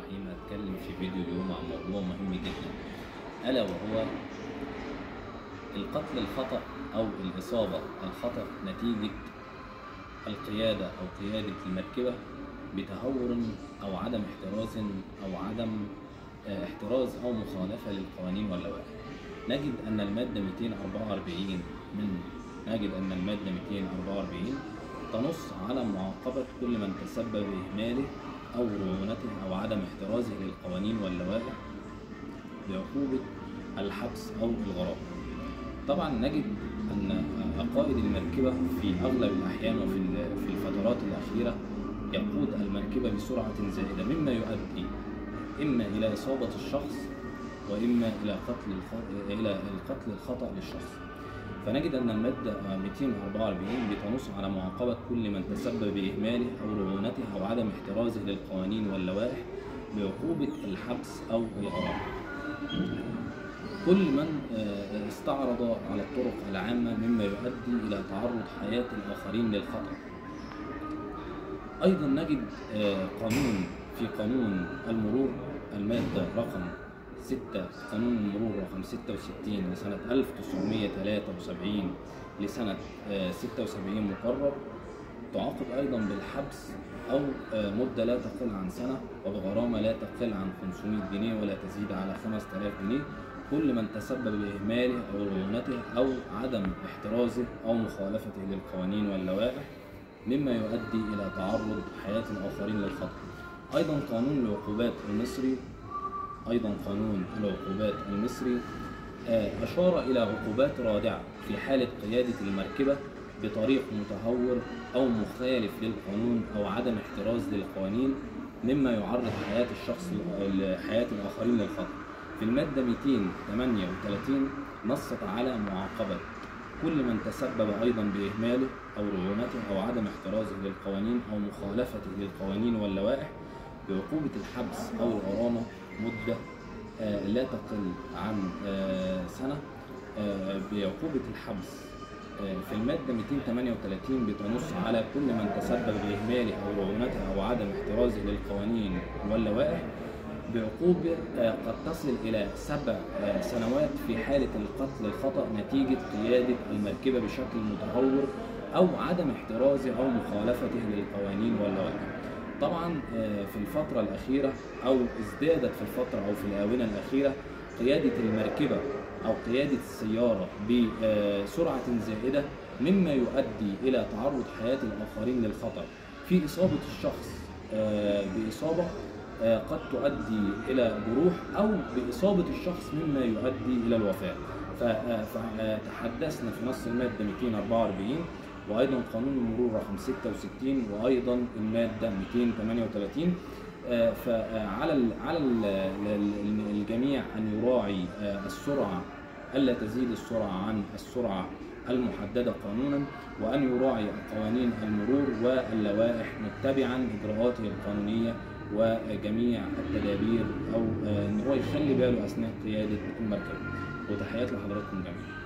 الرحيم. هتكلم في فيديو اليوم عن موضوع مهم جدا، ألا وهو القتل الخطأ أو الإصابة الخطأ نتيجة القيادة أو قيادة المركبة بتهور أو عدم احتراز أو عدم احتراز أو مخالفة للقوانين واللوائح. نجد أن المادة 244 تنص على معاقبة كل من تسبب بإهماله أو رعونته أو عدم احترازه للقوانين واللوائح بعقوبة الحبس أو الغرامة. طبعا نجد أن قائد المركبة في أغلب الأحيان وفي الفترات الأخيرة يقود المركبة بسرعة زائدة، مما يؤدي إما إلى إصابة الشخص وإما إلى القتل الخطأ للشخص. فنجد أن المادة 244 بتنص على معاقبة كل من تسبب بإهماله أو رعونته أو عدم احترازه للقوانين واللوائح بعقوبة الحبس أو الغرامة. كل من استعرض على الطرق العامة مما يؤدي إلى تعرض حياة الآخرين للخطر. أيضا نجد في قانون المرور المادة رقم 6، قانون المرور رقم 66 لسنة 1973 لسنة 76 مقرر، تعاقب أيضا بالحبس أو مدة لا تقل عن سنة وبغرامة لا تقل عن 500 جنيه ولا تزيد على 5000 جنيه كل من تسبب بإهماله أو رعونته أو عدم احترازه أو مخالفته للقوانين واللوائح مما يؤدي إلى تعرض حياة الآخرين للخطر. أيضا قانون العقوبات المصري أشار إلى عقوبات رادعة في حالة قيادة المركبة بطريق متهور أو مخالف للقانون أو عدم احتراز للقوانين مما يعرض حياة الآخرين للخطر. في المادة 238 نصت على معاقبة كل من تسبب أيضا بإهماله أو رعونته أو عدم احترازه للقوانين أو مخالفته للقوانين واللوائح بعقوبة الحبس أو الغرامة مدة لا تقل عن سنة بعقوبة الحبس. في المادة 238 بتنص على كل من تسبب بإهماله أو رعونته أو عدم احترازه للقوانين واللوائح بعقوبة قد تصل إلى 7 سنوات في حالة القتل الخطأ نتيجة قيادة المركبة بشكل متهور أو عدم احترازه أو مخالفته للقوانين واللوائح. طبعا في الفترة الأخيرة أو ازدادت في الفترة أو في الآونة الأخيرة قيادة المركبة أو قيادة السيارة بسرعة زائدة مما يؤدي إلى تعرض حياة الآخرين للخطر في إصابة الشخص بإصابة قد تؤدي إلى جروح أو بإصابة الشخص مما يؤدي إلى الوفاة. فتحدثنا في نص المادة 244 وأيضا قانون المرور رقم 66 وأيضا المادة 238. فعلى الجميع أن يراعي السرعة ألا تزيد السرعة عن السرعة المحددة قانونا، وأن يراعي قوانين المرور واللوائح متبعا إجراءاته القانونية وجميع التدابير، أو إن هو يخلي باله أثناء قيادة المركبة. وتحياتي لحضراتكم جميعا.